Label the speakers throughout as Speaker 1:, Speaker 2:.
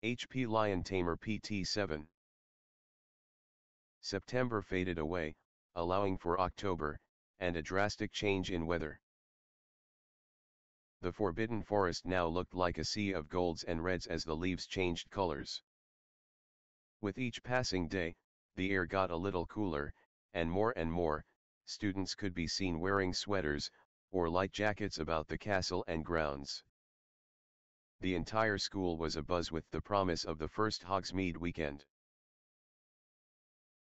Speaker 1: HP Lion Tamer PT7. September faded away, allowing for October, and a drastic change in weather. The forbidden forest now looked like a sea of golds and reds as the leaves changed colors. With each passing day, the air got a little cooler, and more, students could be seen wearing sweaters, or light jackets about the castle and grounds. The entire school was abuzz with the promise of the first Hogsmeade weekend.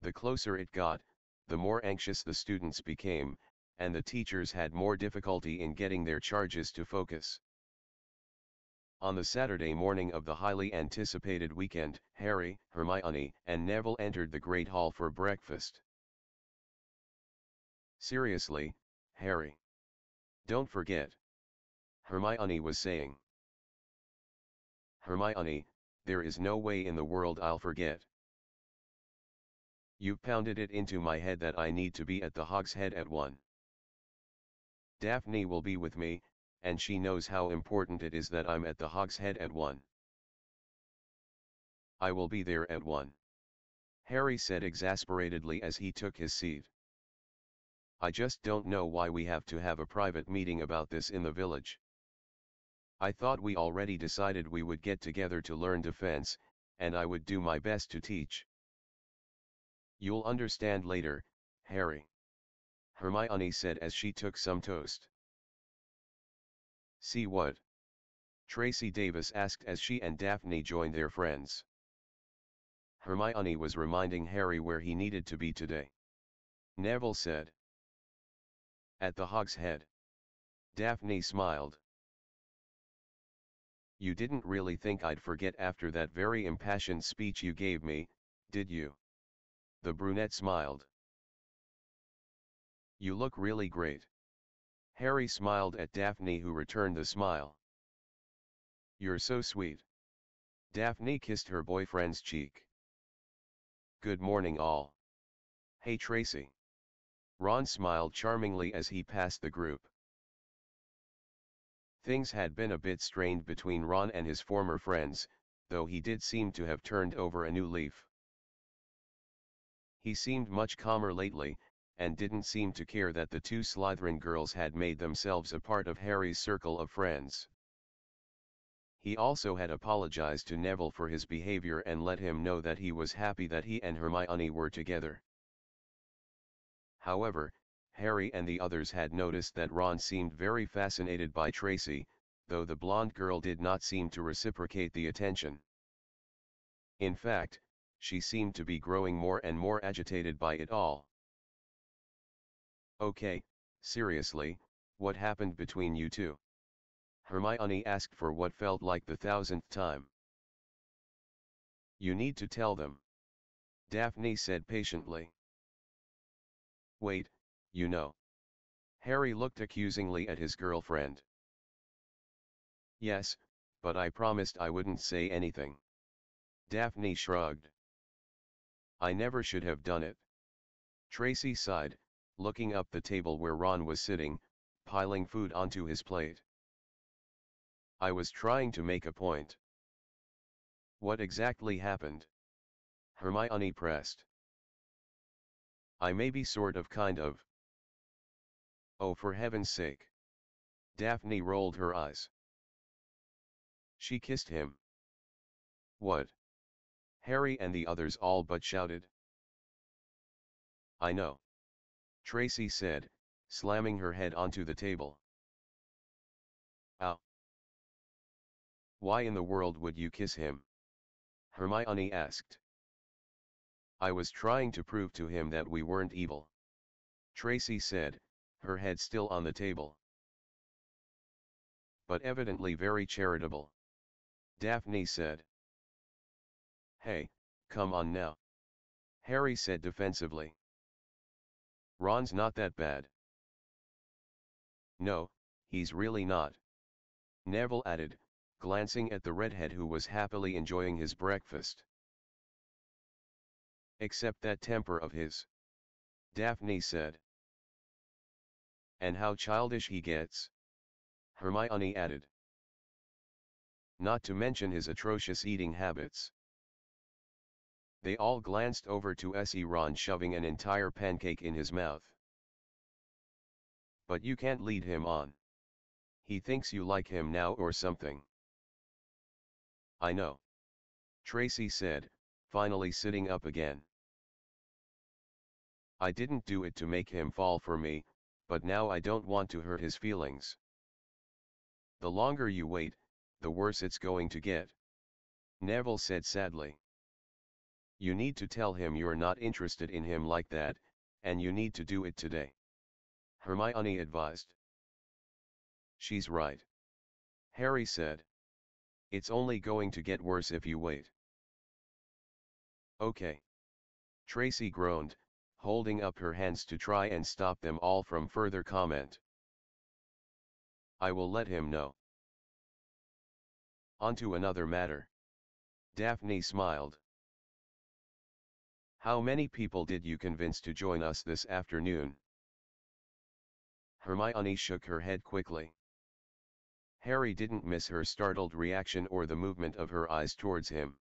Speaker 1: The closer it got, the more anxious the students became, and the teachers had more difficulty in getting their charges to focus. On the Saturday morning of the highly anticipated weekend, Harry, Hermione, and Neville entered the Great Hall for breakfast. "Seriously, Harry. Don't forget," Hermione was saying. "Hermione, there is no way in the world I'll forget. You've pounded it into my head that I need to be at the Hog's Head at 1. Daphne will be with me, and she knows how important it is that I'm at the Hog's Head at 1. I will be there at 1. Harry said exasperatedly as he took his seat. "I just don't know why we have to have a private meeting about this in the village. I thought we already decided we would get together to learn defense, and I would do my best to teach." "You'll understand later, Harry," Hermione said as she took some toast. "See what?" Tracy Davis asked as she and Daphne joined their friends. Hermione was reminding Harry where he needed to be today. Neville said. "At the Hog's Head." Daphne smiled. "You didn't really think I'd forget after that very impassioned speech you gave me, did you?" The brunette smiled. "You look really great." Harry smiled at Daphne, who returned the smile. "You're so sweet." Daphne kissed her boyfriend's cheek. "Good morning all. Hey Tracy." Ron smiled charmingly as he passed the group. Things had been a bit strained between Ron and his former friends, though he did seem to have turned over a new leaf. He seemed much calmer lately, and didn't seem to care that the two Slytherin girls had made themselves a part of Harry's circle of friends. He also had apologized to Neville for his behavior and let him know that he was happy that he and Hermione were together. However, Harry and the others had noticed that Ron seemed very fascinated by Tracy, though the blonde girl did not seem to reciprocate the attention. In fact, she seemed to be growing more and more agitated by it all. "Okay, seriously, what happened between you two?" Hermione asked for what felt like the 1000th time. "You need to tell them," Daphne said patiently. "Wait, you know." Harry looked accusingly at his girlfriend. "Yes, but I promised I wouldn't say anything." Daphne shrugged. "I never should have done it." Tracy sighed, looking up the table where Ron was sitting, piling food onto his plate. "I was trying to make a point." "What exactly happened?" Hermione pressed. "I maybe sort of kind of." "Oh, for heaven's sake." Daphne rolled her eyes. "She kissed him." "What?" Harry and the others all but shouted. "I know," Tracy said, slamming her head onto the table. "Ow. Why in the world would you kiss him?" Hermione asked. "I was trying to prove to him that we weren't evil," Tracy said, her head still on the table. "But evidently very charitable," Daphne said. "Hey, come on now," Harry said defensively. "Ron's not that bad." "No, he's really not," Neville added, glancing at the redhead who was happily enjoying his breakfast. "Except that temper of his," Daphne said. "And how childish he gets," Hermione added. not to mention his atrocious eating habits. They all glanced over to see Ron shoving an entire pancake in his mouth. But you can't lead him on. He thinks you like him now or something. I know. Tracy said, finally sitting up again. I didn't do it to make him fall for me, but now I don't want to hurt his feelings. The longer you wait, the worse it's going to get. Neville said sadly. You need to tell him you're not interested in him like that, and you need to do it today. Hermione advised. She's right. Harry said. It's only going to get worse if you wait. Okay. Tracy groaned, holding up her hands to try and stop them all from further comment. I will let him know. On to another matter. Daphne smiled. How many people did you convince to join us this afternoon? Hermione shook her head quickly. Harry didn't miss her startled reaction or the movement of her eyes towards him.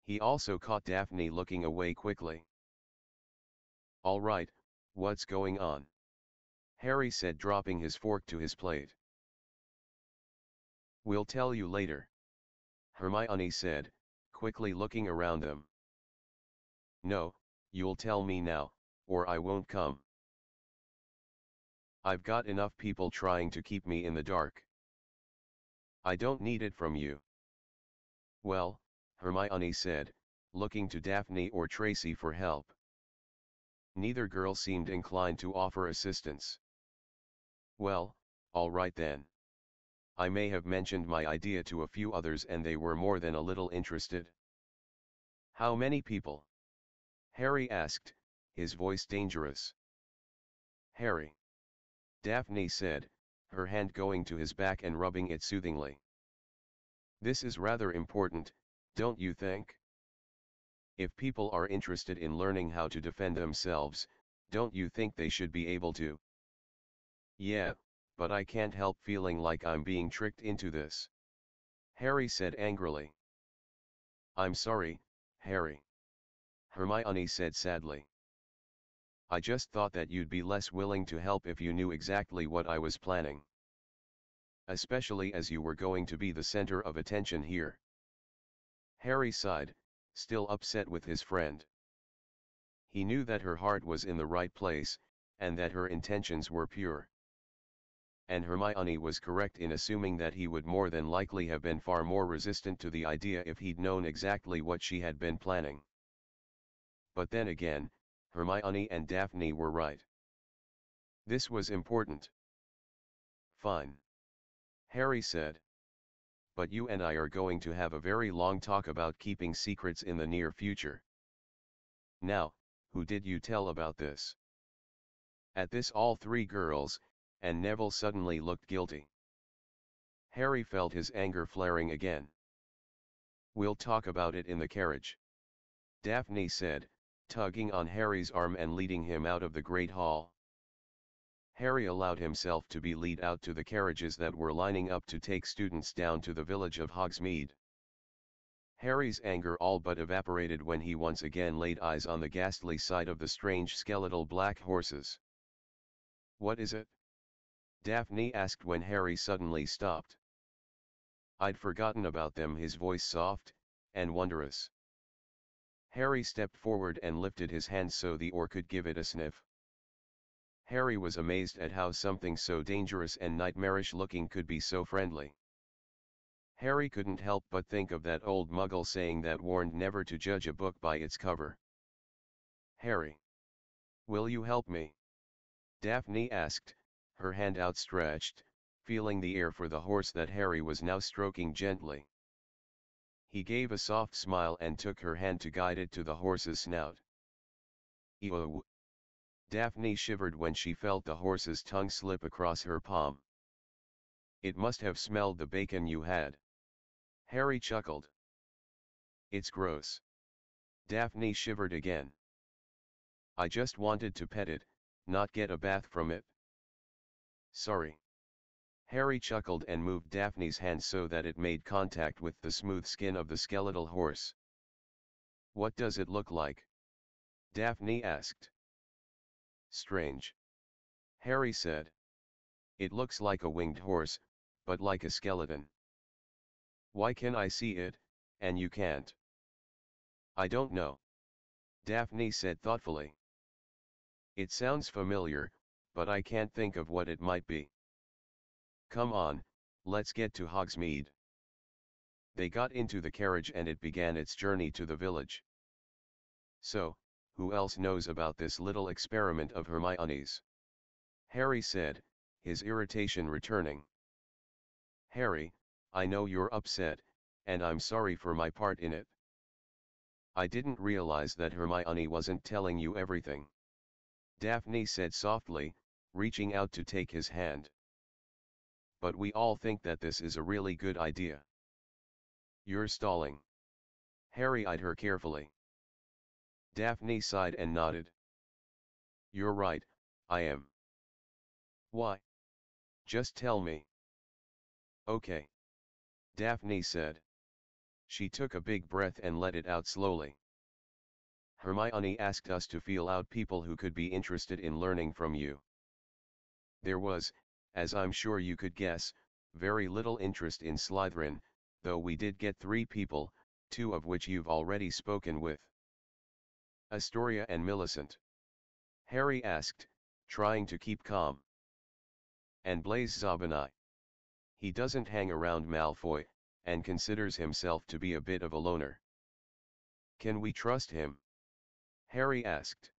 Speaker 1: He also caught Daphne looking away quickly. All right, what's going on? Harry said, dropping his fork to his plate. We'll tell you later. Hermione said, quickly looking around them. No, you'll tell me now, or I won't come. I've got enough people trying to keep me in the dark. I don't need it from you. Well, Hermione said, looking to Daphne or Tracy for help. Neither girl seemed inclined to offer assistance. Well, all right then. I may have mentioned my idea to a few others and they were more than a little interested. How many people? Harry asked, his voice dangerous. Harry. Daphne said, her hand going to his back and rubbing it soothingly. This is rather important, don't you think? If people are interested in learning how to defend themselves, don't you think they should be able to? Yeah, but I can't help feeling like I'm being tricked into this. Harry said angrily. I'm sorry, Harry. Hermione said sadly. I just thought that you'd be less willing to help if you knew exactly what I was planning. Especially as you were going to be the center of attention here. Harry sighed, still upset with his friend. He knew that her heart was in the right place, and that her intentions were pure. And Hermione was correct in assuming that he would more than likely have been far more resistant to the idea if he'd known exactly what she had been planning. But then again, Hermione and Daphne were right. This was important. Fine. Harry said. But you and I are going to have a very long talk about keeping secrets in the near future. Now, who did you tell about this? At this all three girls, and Neville suddenly looked guilty. Harry felt his anger flaring again. We'll talk about it in the carriage. Daphne said, tugging on Harry's arm and leading him out of the great hall. Harry allowed himself to be led out to the carriages that were lining up to take students down to the village of Hogsmeade. Harry's anger all but evaporated when he once again laid eyes on the ghastly sight of the strange skeletal black horses. What is it? Daphne asked when Harry suddenly stopped. I'd forgotten about them, his voice soft and wondrous. Harry stepped forward and lifted his hand so the oar could give it a sniff. Harry was amazed at how something so dangerous and nightmarish looking could be so friendly. Harry couldn't help but think of that old muggle saying that warned never to judge a book by its cover. Harry. Will you help me? Daphne asked, her hand outstretched, feeling the air for the horse that Harry was now stroking gently. He gave a soft smile and took her hand to guide it to the horse's snout. Ew! Daphne shivered when she felt the horse's tongue slip across her palm. It must have smelled the bacon you had. Harry chuckled. It's gross. Daphne shivered again. I just wanted to pet it, not get a bath from it. Sorry. Harry chuckled and moved Daphne's hand so that it made contact with the smooth skin of the skeletal horse. "What does it look like?" Daphne asked. "Strange," Harry said. "It looks like a winged horse, but like a skeleton." "Why can I see it, and you can't?" "I don't know," Daphne said thoughtfully. "It sounds familiar, but I can't think of what it might be." "Come on, let's get to Hogsmeade." They got into the carriage and it began its journey to the village. "So, who else knows about this little experiment of Hermione's?" Harry said, his irritation returning. "Harry, I know you're upset, and I'm sorry for my part in it. I didn't realize that Hermione wasn't telling you everything," Daphne said softly, reaching out to take his hand. "But we all think that this is a really good idea." "You're stalling." Harry eyed her carefully. Daphne sighed and nodded. "You're right, I am." "Why? Just tell me." "Okay," Daphne said. She took a big breath and let it out slowly. "Hermione asked us to feel out people who could be interested in learning from you. There was, as I'm sure you could guess, very little interest in Slytherin, though we did get 3 people, 2 of which you've already spoken with." "Astoria and Millicent?" Harry asked, trying to keep calm. "And Blaise Zabinai. He doesn't hang around Malfoy, and considers himself to be a bit of a loner." "Can we trust him?" Harry asked.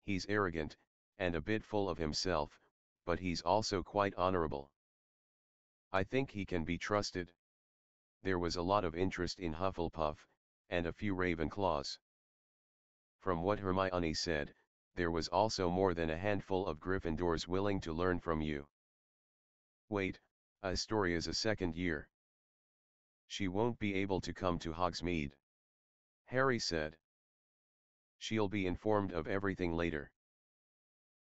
Speaker 1: "He's arrogant, and a bit full of himself, but he's also quite honorable. I think he can be trusted." There was a lot of interest in Hufflepuff, and a few Ravenclaws. From what Hermione said, there was also more than a handful of Gryffindors willing to learn from you. "Wait, Astoria's a second year. She won't be able to come to Hogsmeade," Harry said. "She'll be informed of everything later.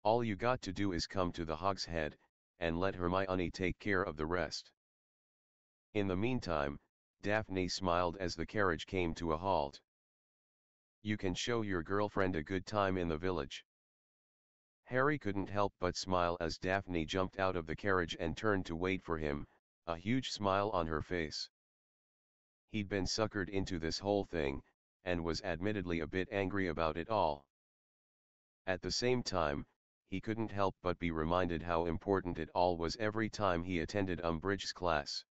Speaker 1: All you got to do is come to the Hog's Head, and let Hermione take care of the rest." In the meantime, Daphne smiled as the carriage came to a halt. "You can show your girlfriend a good time in the village." Harry couldn't help but smile as Daphne jumped out of the carriage and turned to wait for him, a huge smile on her face. He'd been suckered into this whole thing, and was admittedly a bit angry about it all. At the same time, he couldn't help but be reminded how important it all was every time he attended Umbridge's class.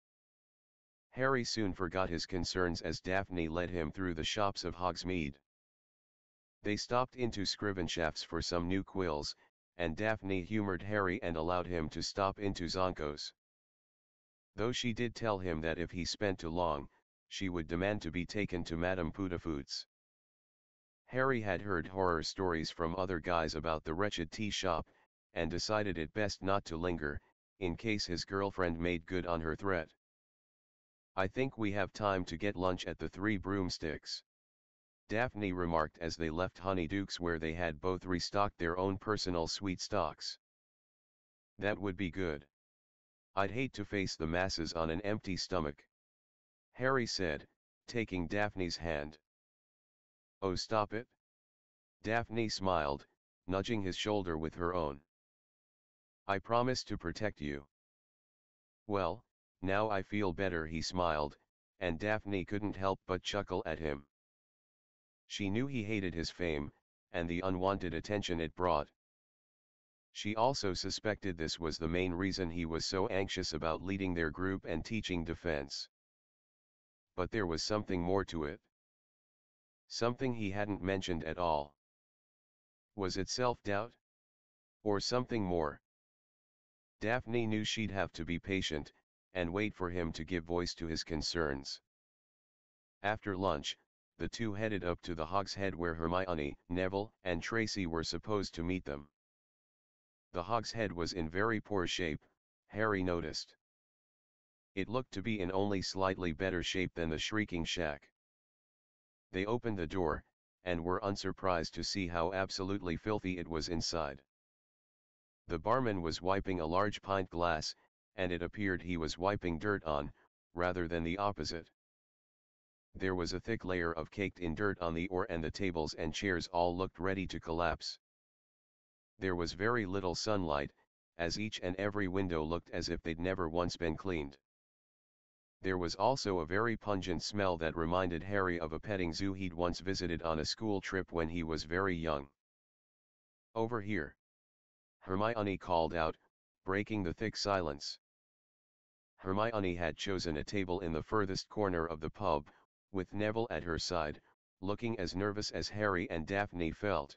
Speaker 1: Harry soon forgot his concerns as Daphne led him through the shops of Hogsmeade. They stopped into Scrivenshafts for some new quills, and Daphne humored Harry and allowed him to stop into Zonko's. Though she did tell him that if he spent too long, she would demand to be taken to Madame Pootafoot's. Harry had heard horror stories from other guys about the wretched tea shop, and decided it best not to linger, in case his girlfriend made good on her threat. "I think we have time to get lunch at the Three Broomsticks," Daphne remarked as they left Honeydukes, where they had both restocked their own personal sweet stocks. "That would be good. I'd hate to face the masses on an empty stomach," Harry said, taking Daphne's hand. "Oh, stop it." Daphne smiled, nudging his shoulder with her own. "I promise to protect you." "Well, now I feel better," he smiled, and Daphne couldn't help but chuckle at him. She knew he hated his fame, and the unwanted attention it brought. She also suspected this was the main reason he was so anxious about leading their group and teaching defense. But there was something more to it. Something he hadn't mentioned at all. Was it self-doubt? Or something more? Daphne knew she'd have to be patient, and wait for him to give voice to his concerns. After lunch, the two headed up to the Hog's Head where Hermione, Neville, and Tracy were supposed to meet them. The Hog's Head was in very poor shape, Harry noticed. It looked to be in only slightly better shape than the Shrieking Shack. They opened the door, and were unsurprised to see how absolutely filthy it was inside. The barman was wiping a large pint glass, and it appeared he was wiping dirt on, rather than the opposite. There was a thick layer of caked-in dirt on the floor, and the tables and chairs all looked ready to collapse. There was very little sunlight, as each and every window looked as if they'd never once been cleaned. There was also a very pungent smell that reminded Harry of a petting zoo he'd once visited on a school trip when he was very young. "Over here!" Hermione called out, breaking the thick silence. Hermione had chosen a table in the furthest corner of the pub, with Neville at her side, looking as nervous as Harry and Daphne felt.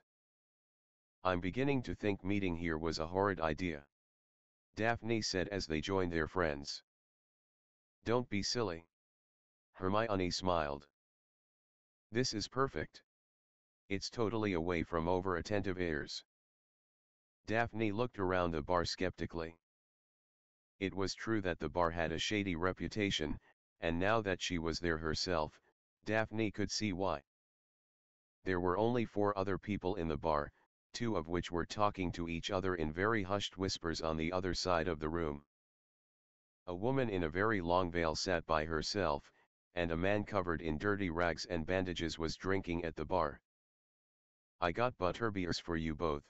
Speaker 1: "I'm beginning to think meeting here was a horrid idea," Daphne said as they joined their friends. "Don't be silly." Hermione smiled. "This is perfect. It's totally away from over-attentive ears." Daphne looked around the bar skeptically. It was true that the bar had a shady reputation, and now that she was there herself, Daphne could see why. There were only 4 other people in the bar, 2 of which were talking to each other in very hushed whispers on the other side of the room. A woman in a very long veil sat by herself, and a man covered in dirty rags and bandages was drinking at the bar. "I got butterbeers for you both,"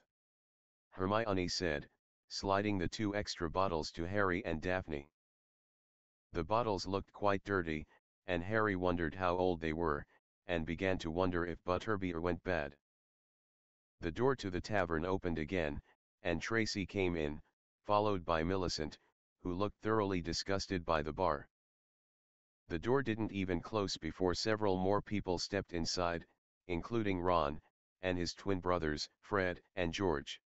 Speaker 1: Hermione said, sliding the 2 extra bottles to Harry and Daphne. The bottles looked quite dirty, and Harry wondered how old they were, and began to wonder if butterbeer went bad. The door to the tavern opened again, and Tracy came in, followed by Millicent, who looked thoroughly disgusted by the bar. The door didn't even close before several more people stepped inside, including Ron, and his twin brothers, Fred and George.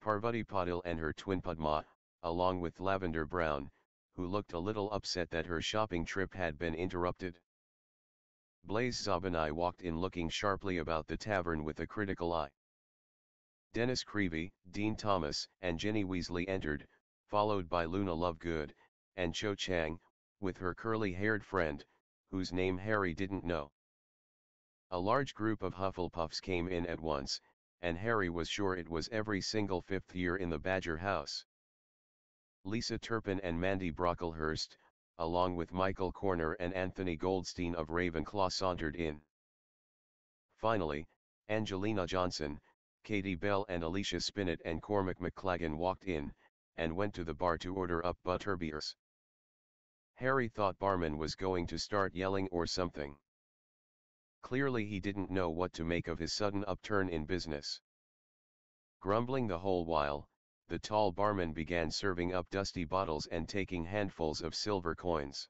Speaker 1: Parvati Patil and her twin Padma, along with Lavender Brown, who looked a little upset that her shopping trip had been interrupted. Blaise Zabinai walked in looking sharply about the tavern with a critical eye. Dennis Creevy, Dean Thomas, and Ginny Weasley entered, followed by Luna Lovegood, and Cho Chang, with her curly-haired friend, whose name Harry didn't know. A large group of Hufflepuffs came in at once, and Harry was sure it was every single 5th year in the Badger house. Lisa Turpin and Mandy Brocklehurst, along with Michael Corner and Anthony Goldstein of Ravenclaw, sauntered in. Finally, Angelina Johnson, Katie Bell and Alicia Spinnet and Cormac McLagan walked in, and went to the bar to order up butterbeers. Harry thought barman was going to start yelling or something. Clearly he didn't know what to make of his sudden upturn in business. Grumbling the whole while, the tall barman began serving up dusty bottles and taking handfuls of silver coins.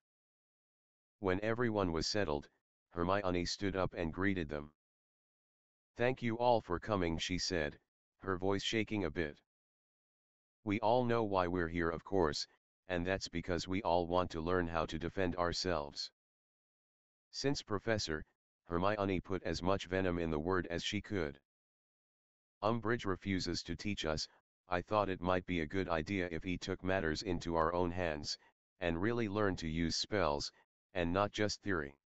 Speaker 1: When everyone was settled, Hermione stood up and greeted them. "Thank you all for coming," she said, her voice shaking a bit. "We all know why we're here, of course, and that's because we all want to learn how to defend ourselves." Since Professor, Hermione put as much venom in the word as she could. "Umbridge refuses to teach us. I thought it might be a good idea if he took matters into our own hands, and really learned to use spells, and not just theory.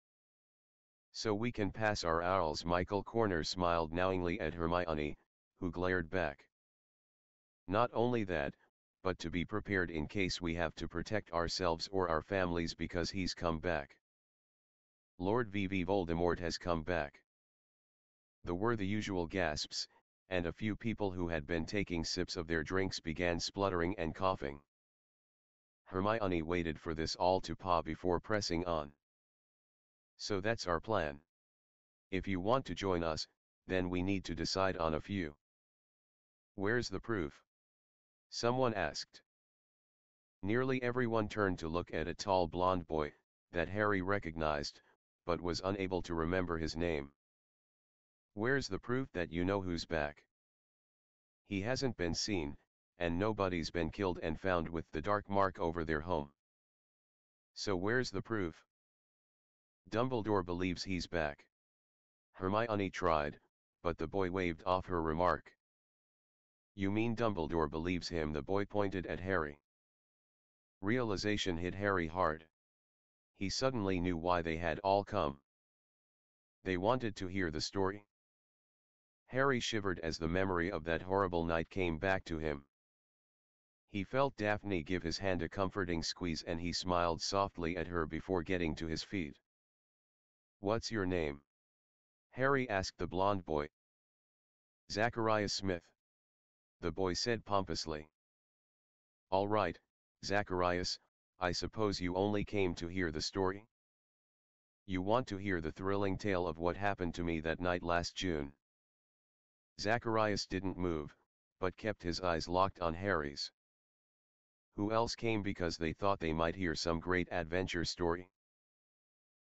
Speaker 1: So we can pass our owls." Michael Corner smiled knowingly at Hermione, who glared back. "Not only that, but to be prepared in case we have to protect ourselves or our families because he's come back. Lord VV Voldemort has come back." There were the usual gasps, and a few people who had been taking sips of their drinks began spluttering and coughing. Hermione waited for this all to pass before pressing on. "So that's our plan. If you want to join us, then we need to decide on a few." "Where's the proof?" someone asked. Nearly everyone turned to look at a tall blond boy, that Harry recognized, but was unable to remember his name. "Where's the proof that you know who's back? He hasn't been seen, and nobody's been killed and found with the dark mark over their home. So where's the proof?" "Dumbledore believes he's back." Hermione tried, but the boy waved off her remark. "You mean Dumbledore believes him?" The boy pointed at Harry. Realization hit Harry hard. He suddenly knew why they had all come. They wanted to hear the story. Harry shivered as the memory of that horrible night came back to him. He felt Daphne give his hand a comforting squeeze and he smiled softly at her before getting to his feet. "What's your name?" Harry asked the blond boy. "Zacharias Smith," the boy said pompously. "All right, Zacharias, I suppose you only came to hear the story? You want to hear the thrilling tale of what happened to me that night last June?" Zacharias didn't move, but kept his eyes locked on Harry's. Who else came because they thought they might hear some great adventure story?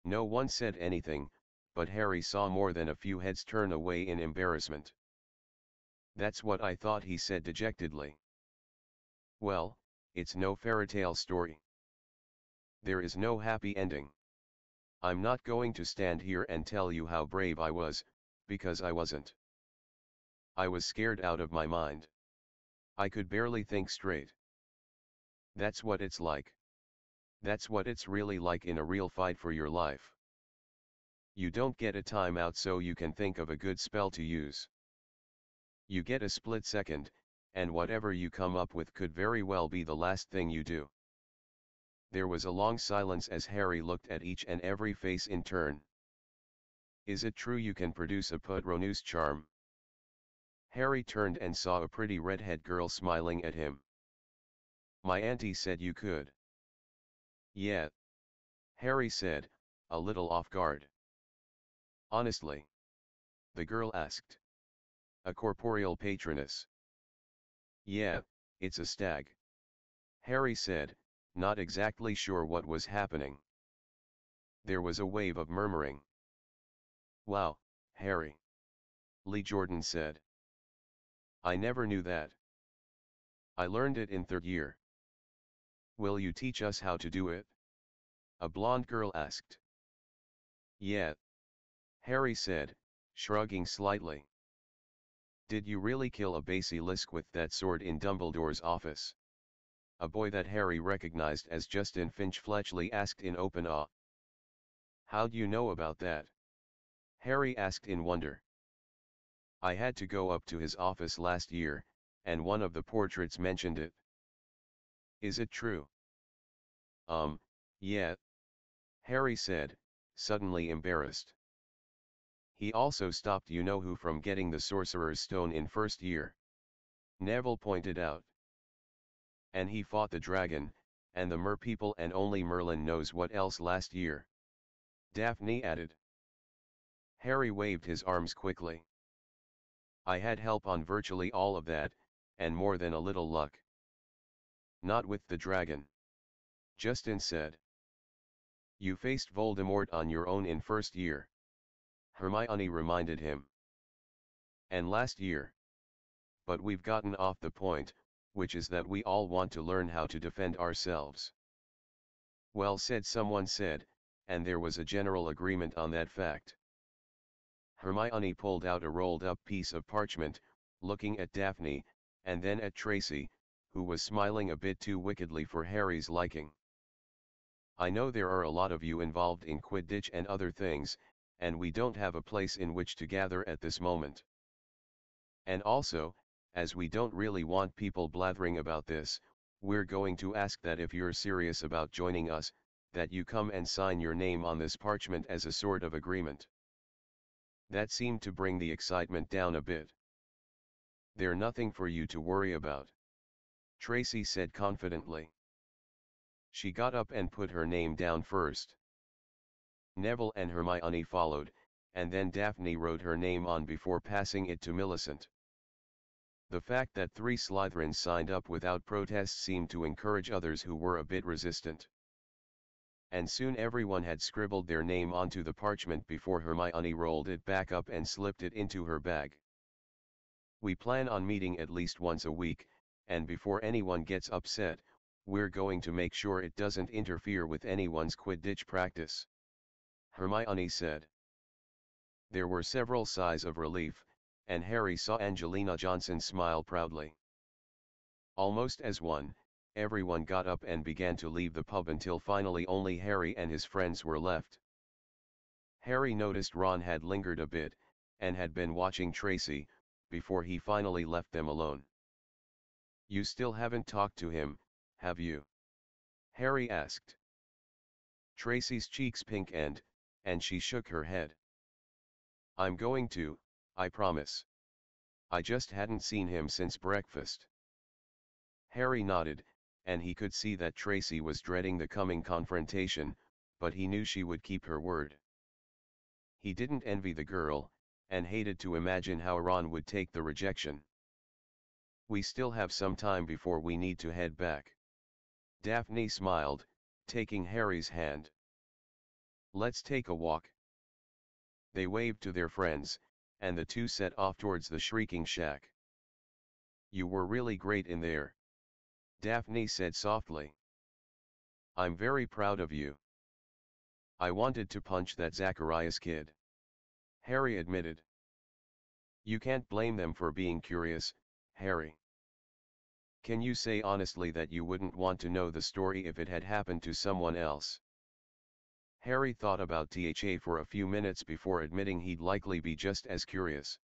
Speaker 1: No one said anything, but Harry saw more than a few heads turn away in embarrassment. "That's what I thought," he said dejectedly. "Well, it's no fairytale story. There is no happy ending. I'm not going to stand here and tell you how brave I was, because I wasn't. I was scared out of my mind. I could barely think straight. That's what it's like. That's what it's really like in a real fight for your life. You don't get a timeout so you can think of a good spell to use. You get a split second, and whatever you come up with could very well be the last thing you do." There was a long silence as Harry looked at each and every face in turn. "Is it true you can produce a Patronus charm?" Harry turned and saw a pretty redhead girl smiling at him. "My auntie said you could." "Yeah," Harry said, a little off guard. "Honestly?" the girl asked. "A corporeal patroness?" "Yeah, it's a stag," Harry said, not exactly sure what was happening. There was a wave of murmuring. "Wow, Harry," Lee Jordan said. "I never knew that. I learned it in third year." "Will you teach us how to do it?" a blonde girl asked. "Yeah," Harry said, shrugging slightly. "Did you really kill a basilisk with that sword in Dumbledore's office?" a boy that Harry recognized as Justin Finch Fletchley asked in open awe. "How'd you know about that?" Harry asked in wonder. "I had to go up to his office last year, and one of the portraits mentioned it." "Is it true?" Yeah," Harry said, suddenly embarrassed. "He also stopped you-know-who from getting the Sorcerer's Stone in first year," Neville pointed out. "And he fought the dragon, and the mer-people and only Merlin knows what else last year," Daphne added. Harry waved his arms quickly. "I had help on virtually all of that, and more than a little luck." "Not with the dragon," Justin said. "You faced Voldemort on your own in first year," Hermione reminded him. "And last year. But we've gotten off the point, which is that we all want to learn how to defend ourselves." "Well said," someone said, and there was a general agreement on that fact. Hermione pulled out a rolled-up piece of parchment, looking at Daphne, and then at Tracy, who was smiling a bit too wickedly for Harry's liking. "I know there are a lot of you involved in Quidditch and other things, and we don't have a place in which to gather at this moment. And also, as we don't really want people blathering about this, we're going to ask that if you're serious about joining us, that you come and sign your name on this parchment as a sort of agreement." That seemed to bring the excitement down a bit. "They're nothing for you to worry about," Tracy said confidently. She got up and put her name down first. Neville and Hermione followed, and then Daphne wrote her name on before passing it to Millicent. The fact that 3 Slytherins signed up without protest seemed to encourage others who were a bit resistant. And soon everyone had scribbled their name onto the parchment before Hermione rolled it back up and slipped it into her bag. "We plan on meeting at least once a week, and before anyone gets upset, we're going to make sure it doesn't interfere with anyone's Quidditch practice," Hermione said. There were several sighs of relief, and Harry saw Angelina Johnson smile proudly. Almost as one, everyone got up and began to leave the pub until finally only Harry and his friends were left. Harry noticed Ron had lingered a bit, and had been watching Tracy, before he finally left them alone. You still haven't talked to him, have you? Harry asked. Tracy's cheeks pink and she shook her head. I'm going to, I promise. I just hadn't seen him since breakfast. Harry nodded, and he could see that Tracy was dreading the coming confrontation, but he knew she would keep her word. He didn't envy the girl, and hated to imagine how Ron would take the rejection. We still have some time before we need to head back. Daphne smiled, taking Harry's hand. Let's take a walk. They waved to their friends, and the two set off towards the shrieking shack. You were really great in there, Daphne said softly. I'm very proud of you. I wanted to punch that Zacharias kid, Harry admitted. You can't blame them for being curious, Harry. Can you say honestly that you wouldn't want to know the story if it had happened to someone else? Harry thought about THA for a few minutes before admitting he'd likely be just as curious.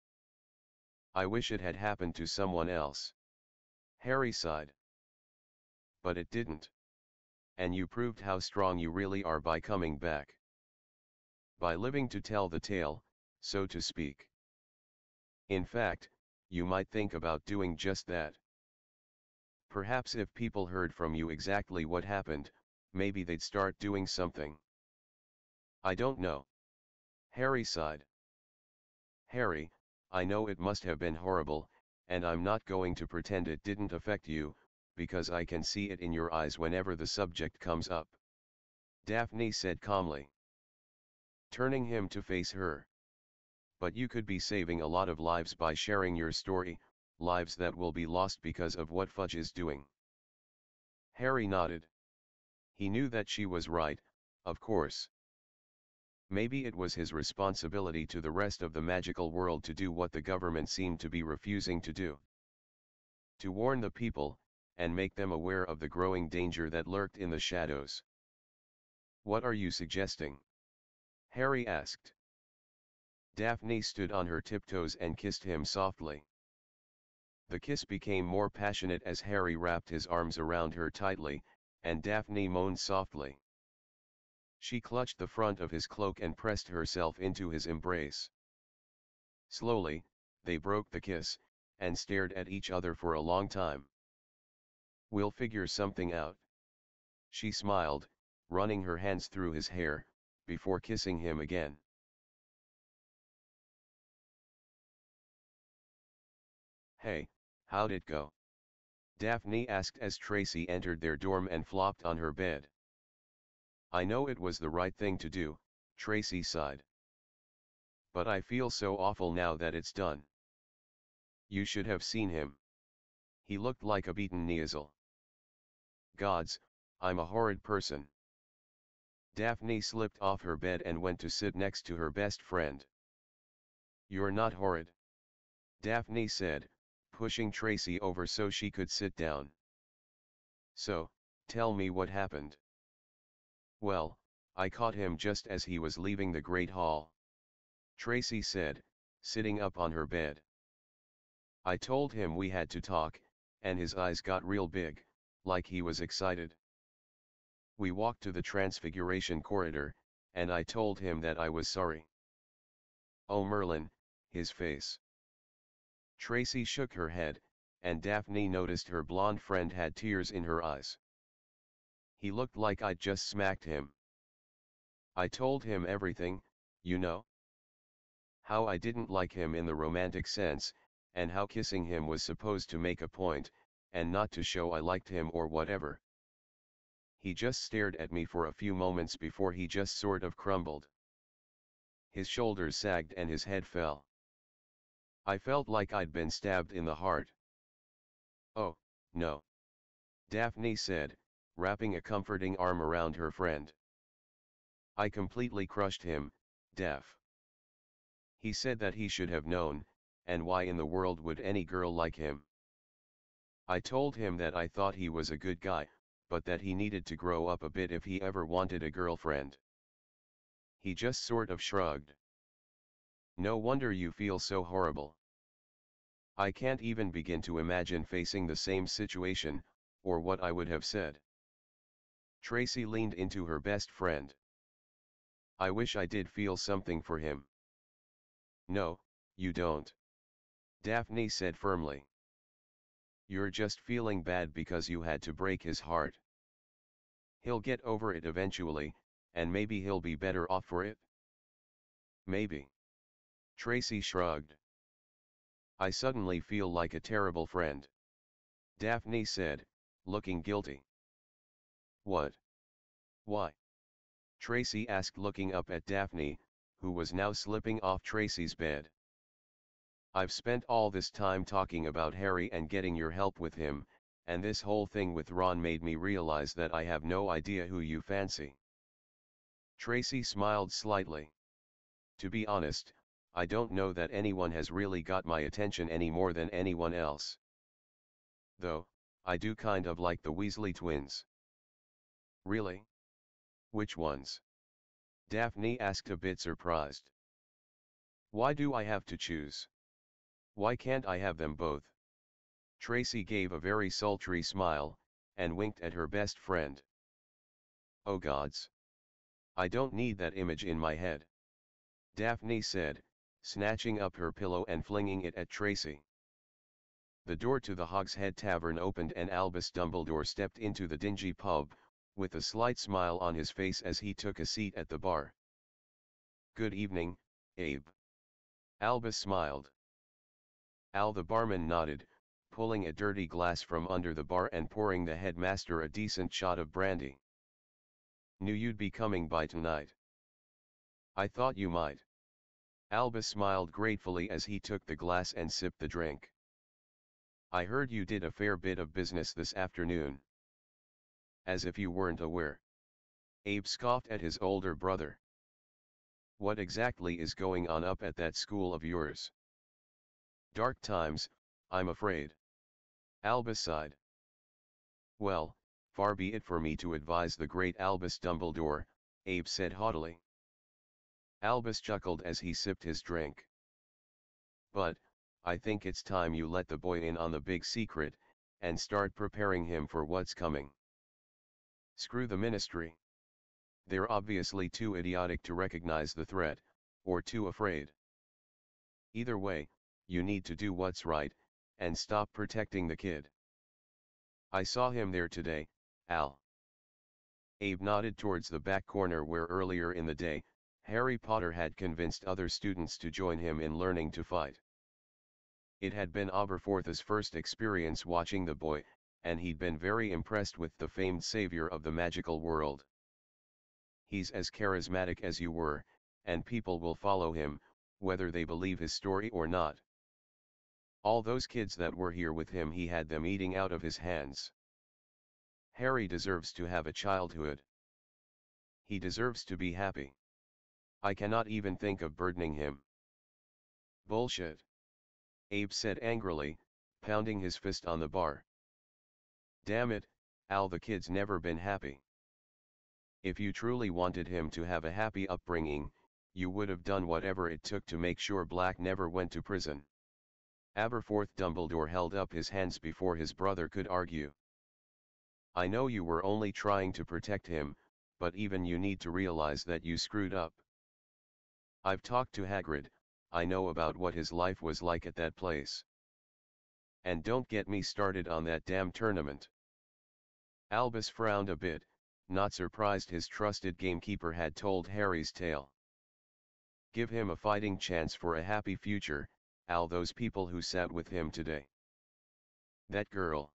Speaker 1: I wish it had happened to someone else. Harry sighed. But it didn't. And you proved how strong you really are by coming back. By living to tell the tale, so to speak. In fact, you might think about doing just that. Perhaps if people heard from you exactly what happened, maybe they'd start doing something. I don't know. Harry sighed. Harry, I know it must have been horrible, and I'm not going to pretend it didn't affect you, because I can see it in your eyes whenever the subject comes up. Daphne said calmly, turning him to face her. But you could be saving a lot of lives by sharing your story, lives that will be lost because of what Fudge is doing. Harry nodded. He knew that she was right, of course. Maybe it was his responsibility to the rest of the magical world to do what the government seemed to be refusing to do. To warn the people, and make them aware of the growing danger that lurked in the shadows. What are you suggesting? Harry asked. Daphne stood on her tiptoes and kissed him softly. The kiss became more passionate as Harry wrapped his arms around her tightly, and Daphne moaned softly. She clutched the front of his cloak and pressed herself into his embrace. Slowly, they broke the kiss, and stared at each other for a long time. We'll figure something out. She smiled, running her hands through his hair, before kissing him again. Hey, how'd it go? Daphne asked as Tracy entered their dorm and flopped on her bed. I know it was the right thing to do, Tracy sighed. But I feel so awful now that it's done. You should have seen him. He looked like a beaten Neasel. Gods, I'm a horrid person. Daphne slipped off her bed and went to sit next to her best friend. You're not horrid, Daphne said, pushing Tracy over so she could sit down. So, tell me what happened. Well, I caught him just as he was leaving the Great Hall, Tracy said, sitting up on her bed. I told him we had to talk, and his eyes got real big, like he was excited. We walked to the Transfiguration corridor, and I told him that I was sorry. Oh Merlin, his face. Tracy shook her head, and Daphne noticed her blonde friend had tears in her eyes. He looked like I'd just smacked him. I told him everything, you know. How I didn't like him in the romantic sense, and how kissing him was supposed to make a point, and not to show I liked him or whatever. He just stared at me for a few moments before he just sort of crumbled. His shoulders sagged and his head fell. I felt like I'd been stabbed in the heart. Oh, no. Daphne said, wrapping a comforting arm around her friend. I completely crushed him, Daph. He said that he should have known, and why in the world would any girl like him? I told him that I thought he was a good guy, but that he needed to grow up a bit if he ever wanted a girlfriend. He just sort of shrugged. No wonder you feel so horrible. I can't even begin to imagine facing the same situation, or what I would have said. Tracy leaned into her best friend. I wish I did feel something for him. No, you don't. Daphne said firmly. You're just feeling bad because you had to break his heart. He'll get over it eventually, and maybe he'll be better off for it. Maybe. Tracy shrugged. I suddenly feel like a terrible friend. Daphne said, looking guilty. What? Why? Tracy asked, looking up at Daphne, who was now slipping off Tracy's bed. I've spent all this time talking about Harry and getting your help with him, and this whole thing with Ron made me realize that I have no idea who you fancy. Tracy smiled slightly. To be honest, I don't know that anyone has really got my attention any more than anyone else. Though, I do kind of like the Weasley twins. Really? Which ones? Daphne asked, a bit surprised. Why do I have to choose? Why can't I have them both? Tracy gave a very sultry smile, and winked at her best friend. Oh gods. I don't need that image in my head. Daphne said, snatching up her pillow and flinging it at Tracy. The door to the Hog's Head Tavern opened and Albus Dumbledore stepped into the dingy pub, with a slight smile on his face as he took a seat at the bar. Good evening, Abe. Albus smiled. Al the barman nodded, pulling a dirty glass from under the bar and pouring the headmaster a decent shot of brandy. Knew you'd be coming by tonight. I thought you might. Albus smiled gratefully as he took the glass and sipped the drink. I heard you did a fair bit of business this afternoon. As if you weren't aware. Abe scoffed at his older brother. What exactly is going on up at that school of yours? Dark times, I'm afraid. Albus sighed. Well, far be it for me to advise the great Albus Dumbledore, Abe said haughtily. Albus chuckled as he sipped his drink. But, I think it's time you let the boy in on the big secret, and start preparing him for what's coming. Screw the ministry. They're obviously too idiotic to recognize the threat, or too afraid. Either way, you need to do what's right, and stop protecting the kid. I saw him there today, Al. Abe nodded towards the back corner where earlier in the day, Harry Potter had convinced other students to join him in learning to fight. It had been Aberforth's first experience watching the boy, and he'd been very impressed with the famed savior of the magical world. He's as charismatic as you were, and people will follow him, whether they believe his story or not. All those kids that were here with him, he had them eating out of his hands. Harry deserves to have a childhood. He deserves to be happy. I cannot even think of burdening him. Bullshit. Abe said angrily, pounding his fist on the bar. Damn it, Al, the kid's never been happy. If you truly wanted him to have a happy upbringing, you would have done whatever it took to make sure Black never went to prison. Aberforth Dumbledore held up his hands before his brother could argue. I know you were only trying to protect him, but even you need to realize that you screwed up. I've talked to Hagrid, I know about what his life was like at that place. And don't get me started on that damn tournament. Albus frowned a bit, not surprised his trusted gamekeeper had told Harry's tale. Give him a fighting chance for a happy future, Al, those people who sat with him today. That girl.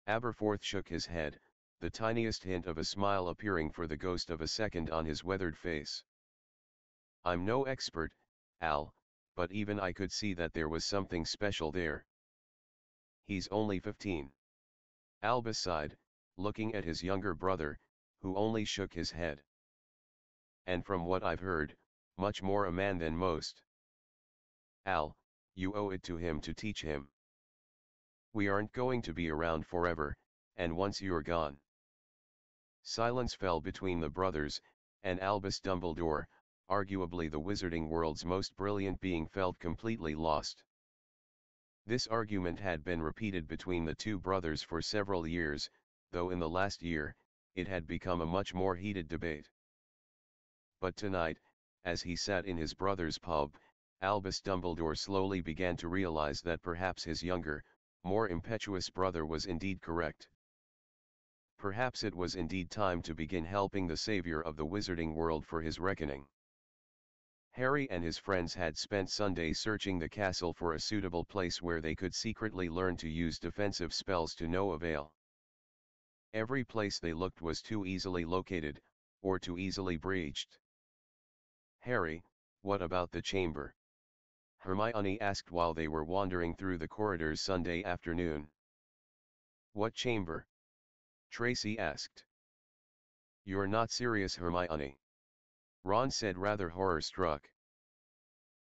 Speaker 1: Aberforth shook his head, the tiniest hint of a smile appearing for the ghost of a second on his weathered face. I'm no expert, Al, but even I could see that there was something special there. He's only 15. Albus sighed, looking at his younger brother, who only shook his head. And from what I've heard, much more a man than most. Al, you owe it to him to teach him. We aren't going to be around forever, and once you're gone. Silence fell between the brothers, and Albus Dumbledore, arguably the wizarding world's most brilliant being, felt completely lost. This argument had been repeated between the two brothers for several years, though in the last year, it had become a much more heated debate. But tonight, as he sat in his brother's pub, Albus Dumbledore slowly began to realize that perhaps his younger, more impetuous brother was indeed correct. Perhaps it was indeed time to begin helping the savior of the wizarding world for his reckoning. Harry and his friends had spent Sunday searching the castle for a suitable place where they could secretly learn to use defensive spells to no avail. Every place they looked was too easily located, or too easily breached. "Harry, what about the chamber?" Hermione asked while they were wandering through the corridors Sunday afternoon. "What chamber?" Tracy asked. "You're not serious, Hermione," Ron said, rather horror-struck.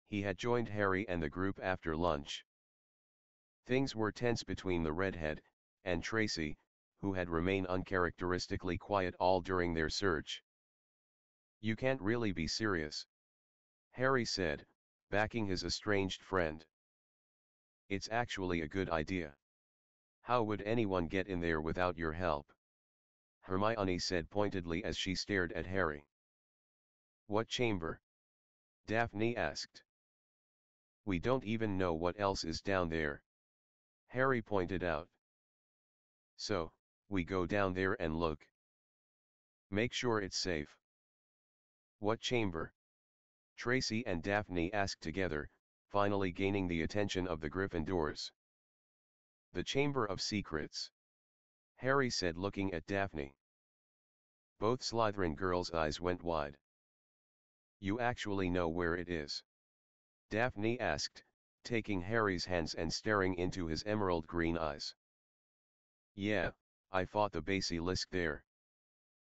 Speaker 1: He had joined Harry and the group after lunch. Things were tense between the redhead and Tracy, who had remained uncharacteristically quiet all during their search. "You can't really be serious," Harry said, backing his estranged friend. "It's actually a good idea. How would anyone get in there without your help?" Hermione said pointedly as she stared at Harry. "What chamber?" Daphne asked. "We don't even know what else is down there," Harry pointed out. "So, we go down there and look. Make sure it's safe." "What chamber?" Tracy and Daphne asked together, finally gaining the attention of the Gryffindors. "The Chamber of Secrets," Harry said, looking at Daphne. Both Slytherin girls' eyes went wide. "You actually know where it is?" Daphne asked, taking Harry's hands and staring into his emerald green eyes. "Yeah, I fought the basilisk there,"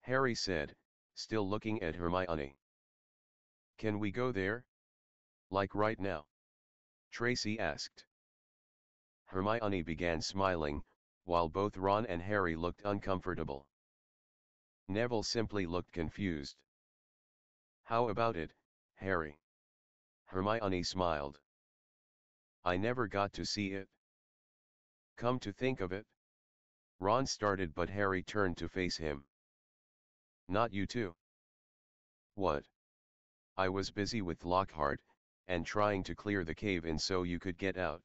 Speaker 1: Harry said, still looking at Hermione. "Can we go there? Like right now?" Tracy asked. Hermione began smiling, while both Ron and Harry looked uncomfortable. Neville simply looked confused. "How about it, Harry?" Hermione smiled. "I never got to see it." "Come to think of it," Ron started, but Harry turned to face him. "Not you too." "What?" "I was busy with Lockhart, and trying to clear the cave-in so you could get out.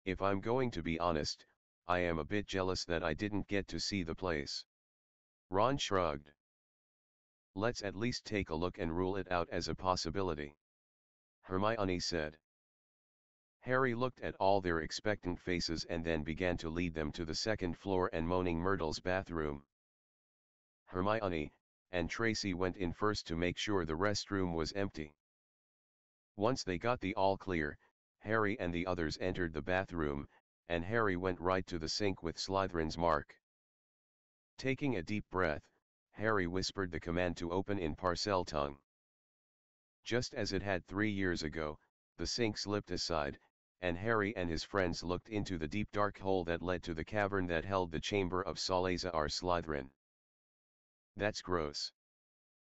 Speaker 1: If I'm going to be honest, I am a bit jealous that I didn't get to see the place." Ron shrugged. "Let's at least take a look and rule it out as a possibility," Hermione said. Harry looked at all their expectant faces and then began to lead them to the second floor and Moaning Myrtle's bathroom. Hermione and Tracy went in first to make sure the restroom was empty. Once they got the all clear, Harry and the others entered the bathroom, and Harry went right to the sink with Slytherin's mark. Taking a deep breath, Harry whispered the command to open in Parcel tongue. Just as it had 3 years ago, the sink slipped aside, and Harry and his friends looked into the deep dark hole that led to the cavern that held the chamber of Salazar Slytherin. "That's gross,"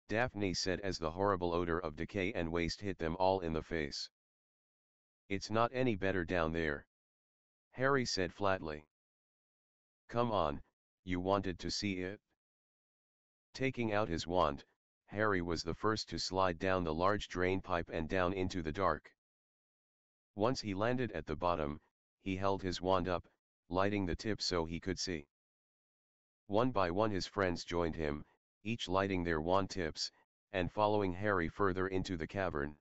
Speaker 1: Daphne said as the horrible odor of decay and waste hit them all in the face. "It's not any better down there," Harry said flatly. "Come on, you wanted to see it." Taking out his wand, Harry was the first to slide down the large drain pipe and down into the dark. Once he landed at the bottom, he held his wand up, lighting the tip so he could see. One by one his friends joined him, each lighting their wand tips, and following Harry further into the cavern.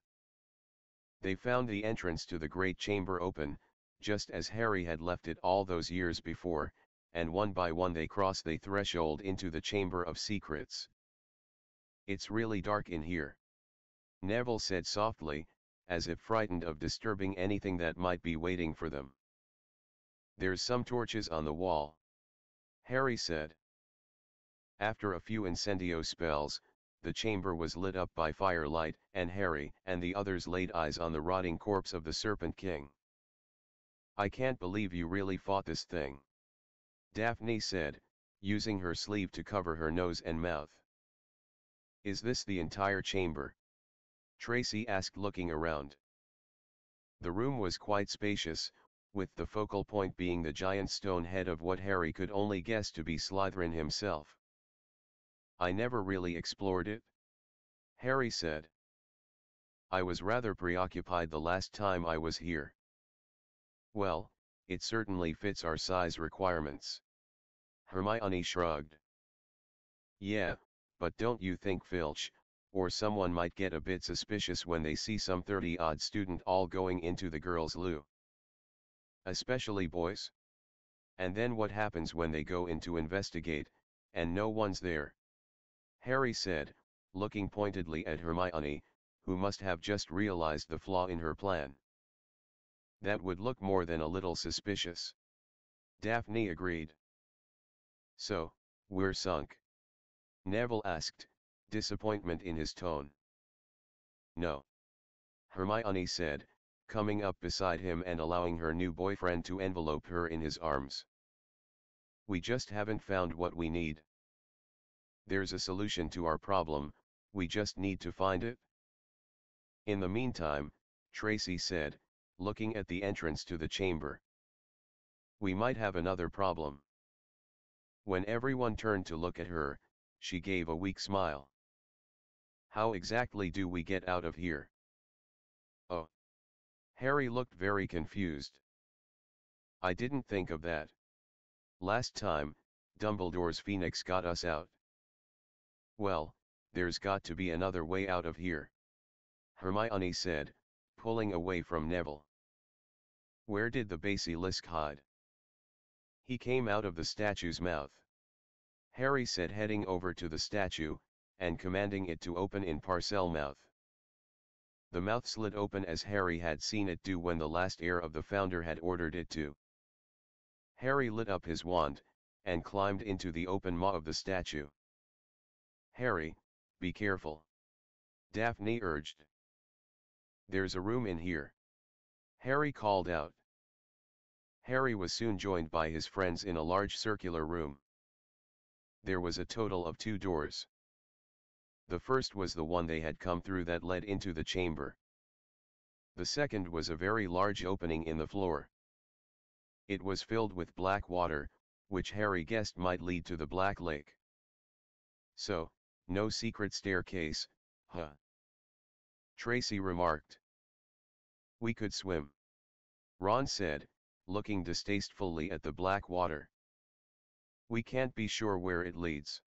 Speaker 1: They found the entrance to the great chamber open, just as Harry had left it all those years before, and one by one they crossed the threshold into the Chamber of Secrets. "It's really dark in here," Neville said softly, as if frightened of disturbing anything that might be waiting for them. "There's some torches on the wall," Harry said. After a few incendio spells, the chamber was lit up by firelight, and Harry and the others laid eyes on the rotting corpse of the Serpent King. "I can't believe you really fought this thing," Daphne said, using her sleeve to cover her nose and mouth. "Is this the entire chamber?" Tracy asked, looking around. The room was quite spacious, with the focal point being the giant stone head of what Harry could only guess to be Slytherin himself. "I never really explored it," Harry said. "I was rather preoccupied the last time I was here." "Well, it certainly fits our size requirements." Hermione shrugged. "Yeah, but don't you think Filch, or someone might get a bit suspicious when they see some 30-odd student all going into the girls' loo? Especially boys? And then what happens when they go in to investigate, and no one's there?" Harry said, looking pointedly at Hermione, who must have just realized the flaw in her plan. "That would look more than a little suspicious." Daphne agreed. "So, we're sunk?" Neville asked, disappointment in his tone. "No," Hermione said, coming up beside him and allowing her new boyfriend to envelope her in his arms. "We just haven't found what we need. There's a solution to our problem, we just need to find it." "In the meantime," Tracy said, looking at the entrance to the chamber, "we might have another problem." When everyone turned to look at her, she gave a weak smile. "How exactly do we get out of here?" "Oh." Harry looked very confused. "I didn't think of that. Last time, Dumbledore's Phoenix got us out." "Well, there's got to be another way out of here," Hermione said, pulling away from Neville. "Where did the basilisk hide?" "He came out of the statue's mouth," Harry said, heading over to the statue, and commanding it to open in Parselmouth. The mouth slid open as Harry had seen it do when the last heir of the founder had ordered it to. Harry lit up his wand, and climbed into the open maw of the statue. "Harry, be careful," Daphne urged. "There's a room in here," Harry called out. Harry was soon joined by his friends in a large circular room. There was a total of 2 doors. The first was the one they had come through that led into the chamber. The second was a very large opening in the floor. It was filled with black water, which Harry guessed might lead to the Black Lake. "So, no secret staircase, huh?" Tracy remarked. "We could swim," Ron said, looking distastefully at the black water. "We can't be sure where it leads,"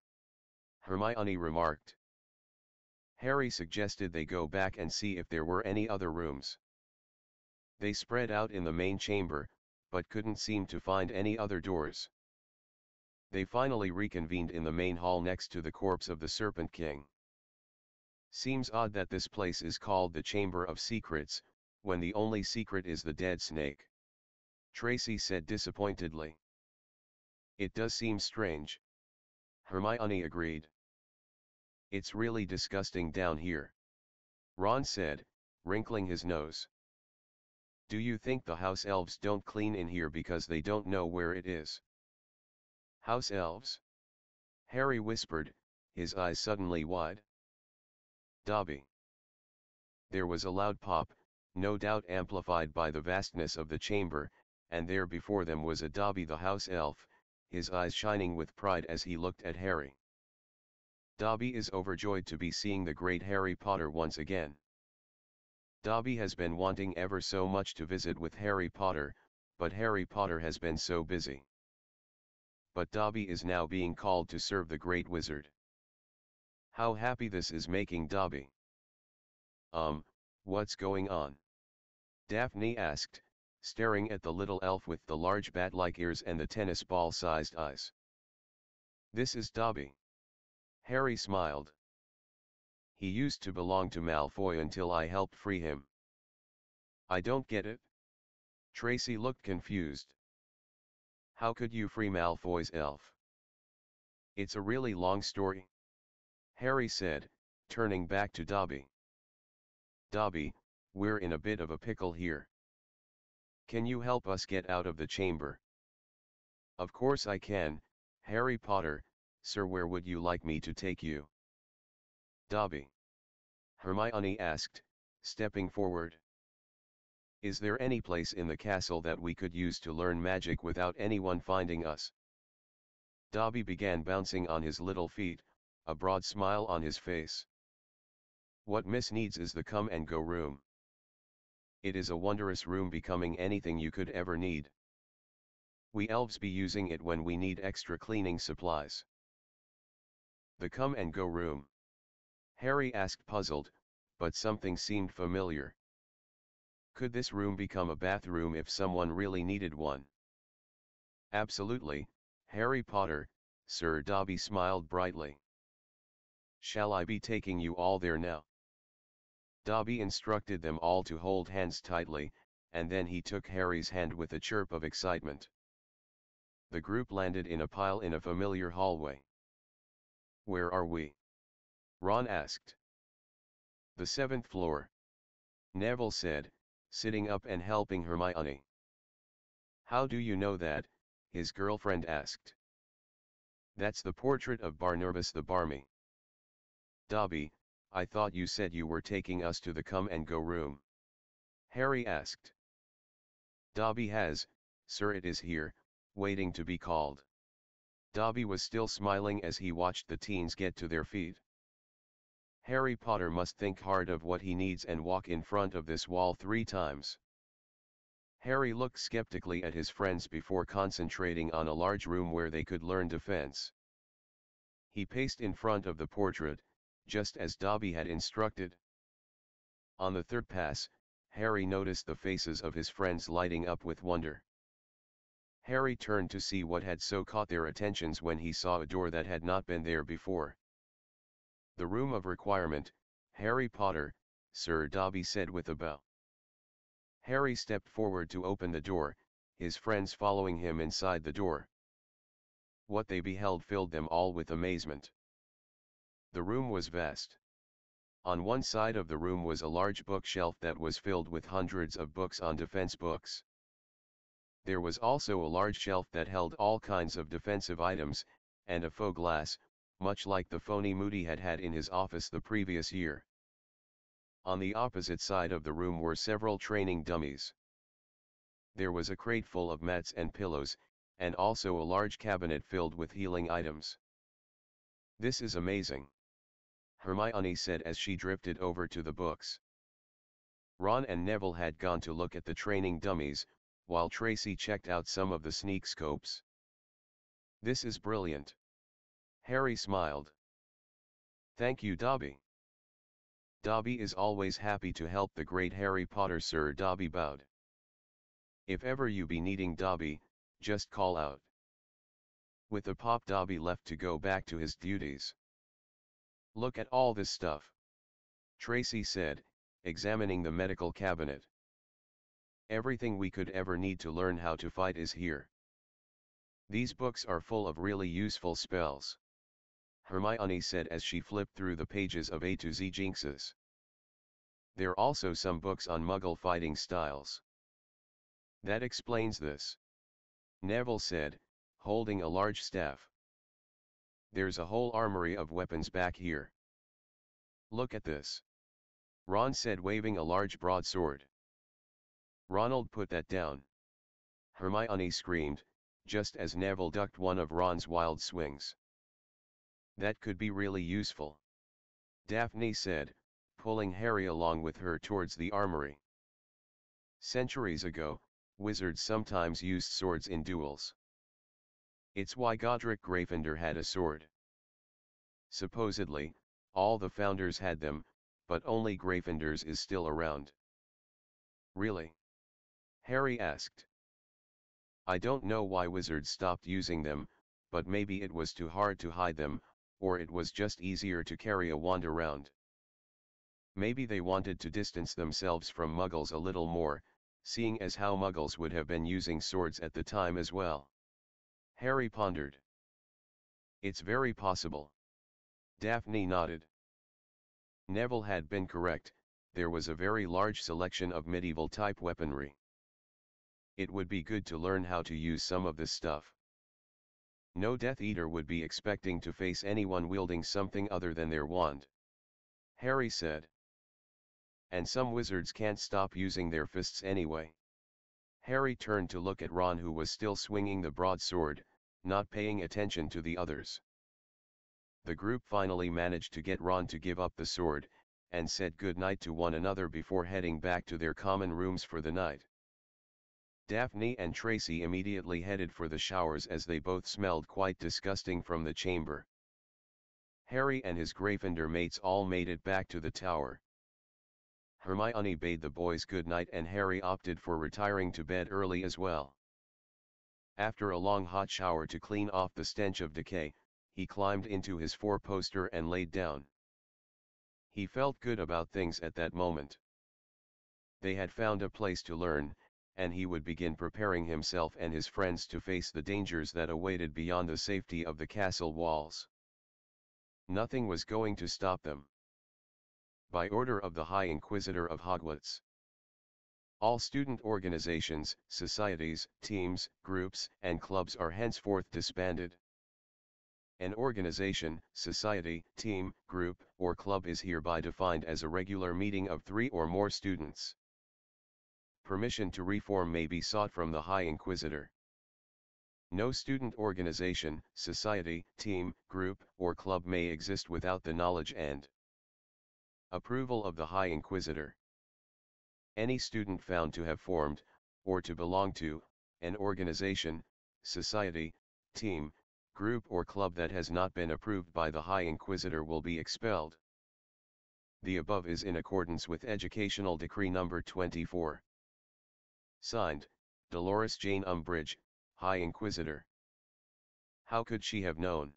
Speaker 1: Hermione remarked. Harry suggested they go back and see if there were any other rooms. They spread out in the main chamber, but couldn't seem to find any other doors. They finally reconvened in the main hall next to the corpse of the Serpent King. "Seems odd that this place is called the Chamber of Secrets, when the only secret is the dead snake," Tracy said disappointedly. "It does seem strange," Hermione agreed. "It's really disgusting down here," Ron said, wrinkling his nose. "Do you think the house elves don't clean in here because they don't know where it is?" "House elves?" Harry whispered, his eyes suddenly wide. "Dobby." There was a loud pop, no doubt amplified by the vastness of the chamber, and there before them was a Dobby the house elf, his eyes shining with pride as he looked at Harry. Dobby is overjoyed to be seeing the great Harry Potter once again. Dobby has been wanting ever so much to visit with Harry Potter, but Harry Potter has been so busy. But Dobby is now being called to serve the great wizard. How happy this is making Dobby. What's going on?" Daphne asked, staring at the little elf with the large bat-like ears and the tennis ball-sized eyes. "This is Dobby." Harry smiled. "He used to belong to Malfoy until I helped free him." "I don't get it." Tracy looked confused. "How could you free Malfoy's elf?" "It's a really long story," Harry said, turning back to Dobby. "Dobby, we're in a bit of a pickle here. Can you help us get out of the chamber?" "Of course I can, Harry Potter, sir. Where would you like me to take you?" "Dobby?" Hermione asked, stepping forward. Is there any place in the castle that we could use to learn magic without anyone finding us? Dobby began bouncing on his little feet, a broad smile on his face. What Miss needs is the come and go room. It is a wondrous room, becoming anything you could ever need. We elves be using it when we need extra cleaning supplies. The come and go room? Harry asked, puzzled, but something seemed familiar. Could this room become a bathroom if someone really needed one? Absolutely, Harry Potter, Sir. Dobby smiled brightly. Shall I be taking you all there now? Dobby instructed them all to hold hands tightly, and then he took Harry's hand with a chirp of excitement. The group landed in a pile in a familiar hallway. Where are we? Ron asked. The 7th floor. Neville said, sitting up and helping Hermione. How do you know that? His girlfriend asked. That's the portrait of Barnabas the Barmy. Dobby, I thought you said you were taking us to the come and go room. Harry asked. Dobby has, sir. It is here, waiting to be called. Dobby was still smiling as he watched the teens get to their feet. Harry Potter must think hard of what he needs and walk in front of this wall 3 times. Harry looked skeptically at his friends before concentrating on a large room where they could learn defense. He paced in front of the portrait, just as Dobby had instructed. On the 3rd pass, Harry noticed the faces of his friends lighting up with wonder. Harry turned to see what had so caught their attentions when he saw a door that had not been there before. The room of requirement, Harry Potter, Sir. Dobby said with a bow. Harry stepped forward to open the door, his friends following him inside the door. What they beheld filled them all with amazement. The room was vast. On one side of the room was a large bookshelf that was filled with hundreds of books on defense books. There was also a large shelf that held all kinds of defensive items, and a faux glass, much like the phony Moody had had in his office the previous year. On the opposite side of the room were several training dummies. There was a crate full of mats and pillows, and also a large cabinet filled with healing items. This is amazing, Hermione said as she drifted over to the books. Ron and Neville had gone to look at the training dummies, while Tracy checked out some of the sneak scopes. This is brilliant. Harry smiled. Thank you, Dobby. Dobby is always happy to help the great Harry Potter, Sir. Dobby bowed. If ever you be needing Dobby, just call out. With a pop, Dobby left to go back to his duties. Look at all this stuff, Tracy said, examining the medical cabinet. Everything we could ever need to learn how to fight is here. These books are full of really useful spells, Hermione said as she flipped through the pages of A to Z jinxes. There are also some books on Muggle fighting styles. That explains this, Neville said, holding a large staff. There's a whole armory of weapons back here. Look at this, Ron said, waving a large broadsword. Ronald, put that down, Hermione screamed, just as Neville ducked one of Ron's wild swings. That could be really useful, Daphne said, pulling Harry along with her towards the armory. Centuries ago, wizards sometimes used swords in duels. It's why Godric Gryffindor had a sword. Supposedly, all the founders had them, but only Gryffindor's is still around. Really? Harry asked. I don't know why wizards stopped using them, but maybe it was too hard to hide them, or it was just easier to carry a wand around. Maybe they wanted to distance themselves from Muggles a little more, seeing as how Muggles would have been using swords at the time as well. Harry pondered. It's very possible. Daphne nodded. Neville had been correct, there was a very large selection of medieval-type weaponry. It would be good to learn how to use some of this stuff. No Death Eater would be expecting to face anyone wielding something other than their wand, Harry said. And some wizards can't stop using their fists anyway. Harry turned to look at Ron, who was still swinging the broadsword, not paying attention to the others. The group finally managed to get Ron to give up the sword, and said good night to one another before heading back to their common rooms for the night. Daphne and Tracy immediately headed for the showers as they both smelled quite disgusting from the chamber. Harry and his Gryffindor mates all made it back to the tower. Hermione bade the boys good night and Harry opted for retiring to bed early as well. After a long hot shower to clean off the stench of decay, he climbed into his four-poster and laid down. He felt good about things at that moment. They had found a place to learn, and he would begin preparing himself and his friends to face the dangers that awaited beyond the safety of the castle walls. Nothing was going to stop them. By order of the High Inquisitor of Hogwarts, all student organizations, societies, teams, groups, and clubs are henceforth disbanded. An organization, society, team, group, or club is hereby defined as a regular meeting of 3 or more students. Permission to reform may be sought from the High Inquisitor. No student organization, society, team, group, or club may exist without the knowledge and approval of the High Inquisitor. Any student found to have formed, or to belong to, an organization, society, team, group or club that has not been approved by the High Inquisitor will be expelled. The above is in accordance with Educational Decree No. 24. Signed, Dolores Jane Umbridge, High Inquisitor. How could she have known?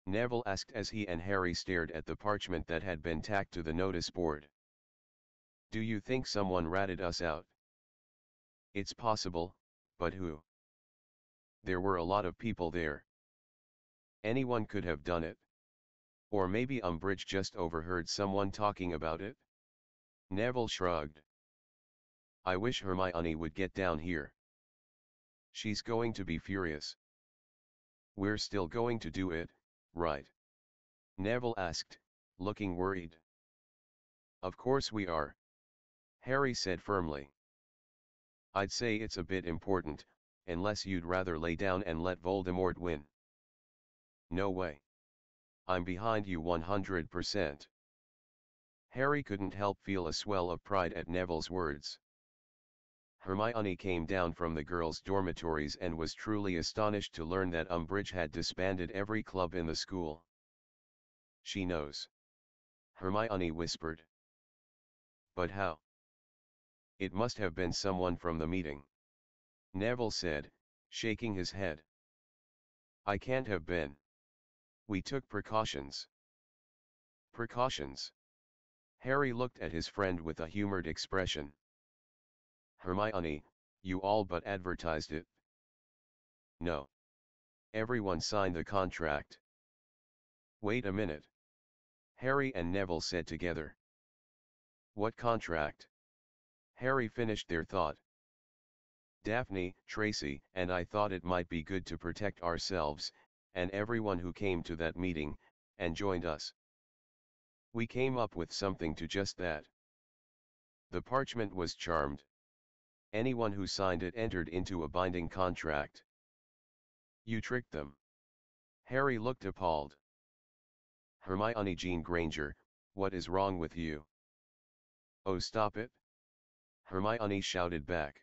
Speaker 1: Neville asked as he and Harry stared at the parchment that had been tacked to the notice board. Do you think someone ratted us out? It's possible, but who? There were a lot of people there. Anyone could have done it. Or maybe Umbridge just overheard someone talking about it? Neville shrugged. I wish Hermione would get down here. She's going to be furious. We're still going to do it, right? Neville asked, looking worried. Of course we are. Harry said firmly. I'd say it's a bit important, unless you'd rather lay down and let Voldemort win. No way. I'm behind you 100%. Harry couldn't help feel a swell of pride at Neville's words. Hermione came down from the girls' dormitories and was truly astonished to learn that Umbridge had disbanded every club in the school. She knows. Hermione whispered. But how? It must have been someone from the meeting. Neville said, shaking his head. I can't have been. We took precautions. Precautions? Harry looked at his friend with a humored expression. Hermione, you all but advertised it. No. Everyone signed the contract. Wait a minute. Harry and Neville said together. What contract? Harry finished their thought. Daphne, Tracy, and I thought it might be good to protect ourselves, and everyone who came to that meeting, and joined us. We came up with something to just that. The parchment was charmed. Anyone who signed it entered into a binding contract. You tricked them. Harry looked appalled. Hermione Jean Granger, what is wrong with you? Oh, stop it! Hermione shouted back.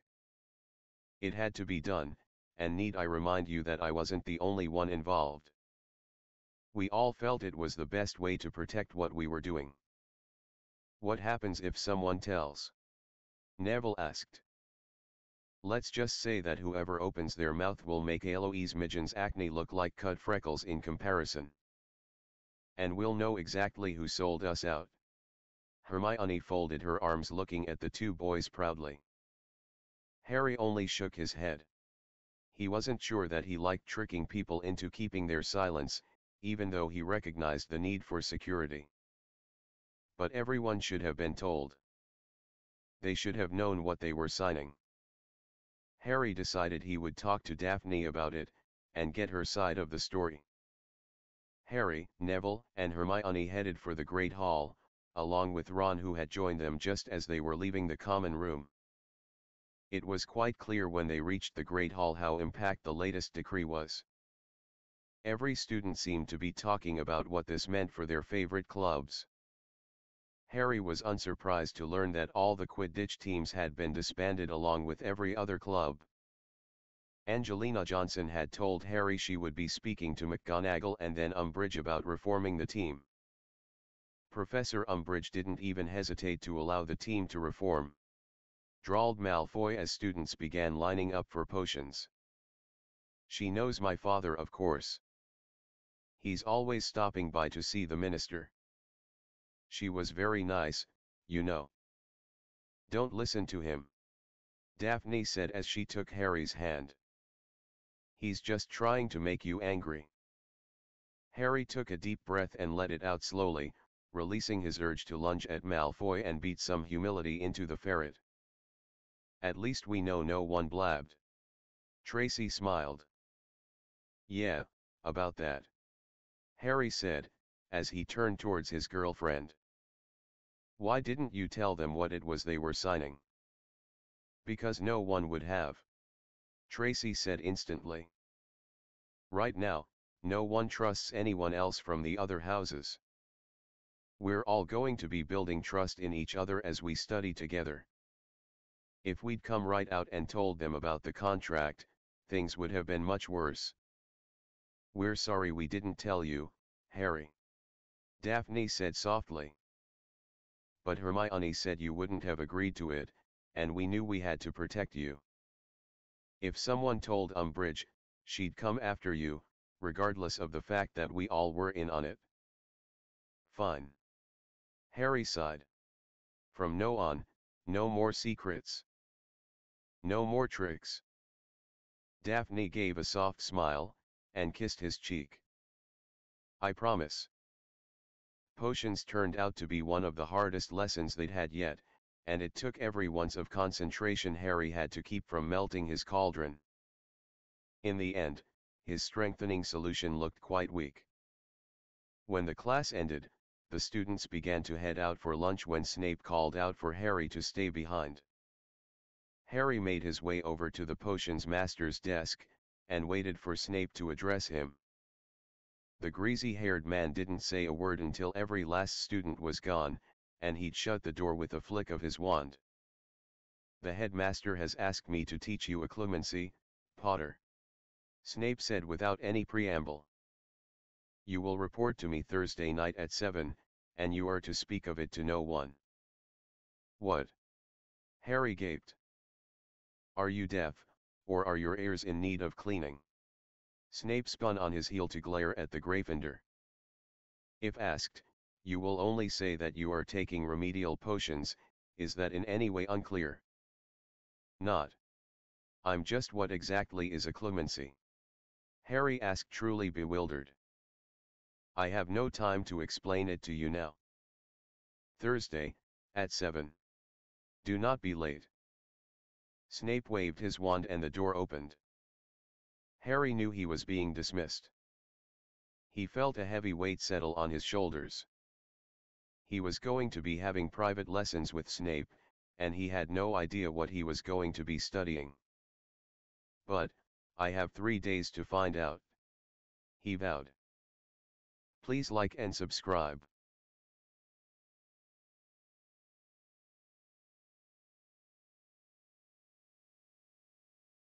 Speaker 1: It had to be done, and need I remind you that I wasn't the only one involved. We all felt it was the best way to protect what we were doing. What happens if someone tells? Neville asked. Let's just say that whoever opens their mouth will make Eloise Midgen's acne look like cut freckles in comparison. And we'll know exactly who sold us out. Hermione folded her arms looking at the two boys proudly. Harry only shook his head. He wasn't sure that he liked tricking people into keeping their silence, even though he recognized the need for security. But everyone should have been told. They should have known what they were signing. Harry decided he would talk to Daphne about it, and get her side of the story. Harry, Neville, and Hermione headed for the Great Hall, along with Ron, who had joined them just as they were leaving the common room. It was quite clear when they reached the Great Hall how impactful the latest decree was. Every student seemed to be talking about what this meant for their favorite clubs. Harry was unsurprised to learn that all the Quidditch teams had been disbanded along with every other club. Angelina Johnson had told Harry she would be speaking to McGonagall and then Umbridge about reforming the team. Professor Umbridge didn't even hesitate to allow the team to reform, drawled Malfoy as students began lining up for potions. She knows my father, of course. He's always stopping by to see the minister. She was very nice, you know. Don't listen to him, Daphne said as she took Harry's hand. He's just trying to make you angry. Harry took a deep breath and let it out slowly, releasing his urge to lunge at Malfoy and beat some humility into the ferret. At least we know no one blabbed. Tracy smiled. Yeah, about that, Harry said, as he turned towards his girlfriend. Why didn't you tell them what it was they were signing? Because no one would have, Tracy said instantly. Right now, no one trusts anyone else from the other houses. We're all going to be building trust in each other as we study together. If we'd come right out and told them about the contract, things would have been much worse. We're sorry we didn't tell you, Harry, Daphne said softly. But Hermione said you wouldn't have agreed to it, and we knew we had to protect you. If someone told Umbridge, she'd come after you, regardless of the fact that we all were in on it. Fine. Harry sighed. From now on, no more secrets. No more tricks. Daphne gave a soft smile, and kissed his cheek. I promise. Potions turned out to be one of the hardest lessons they'd had yet, and it took every ounce of concentration Harry had to keep from melting his cauldron. In the end, his strengthening solution looked quite weak. When the class ended, the students began to head out for lunch when Snape called out for Harry to stay behind. Harry made his way over to the potions master's desk, and waited for Snape to address him. The greasy-haired man didn't say a word until every last student was gone, and he'd shut the door with a flick of his wand. The headmaster has asked me to teach you a clemency, Potter, Snape said without any preamble. You will report to me Thursday night at 7, and you are to speak of it to no one. What? Harry gaped. Are you deaf, or are your ears in need of cleaning? Snape spun on his heel to glare at the Gryffindor. If asked, you will only say that you are taking remedial potions. Is that in any way unclear? Not. I'm just what exactly is a clemency? Harry asked, truly bewildered. I have no time to explain it to you now. Thursday, at 7. Do not be late. Snape waved his wand and the door opened. Harry knew he was being dismissed. He felt a heavy weight settle on his shoulders. He was going to be having private lessons with Snape, and he had no idea what he was going to be studying. But, I have 3 days to find out, he vowed. Please like and subscribe.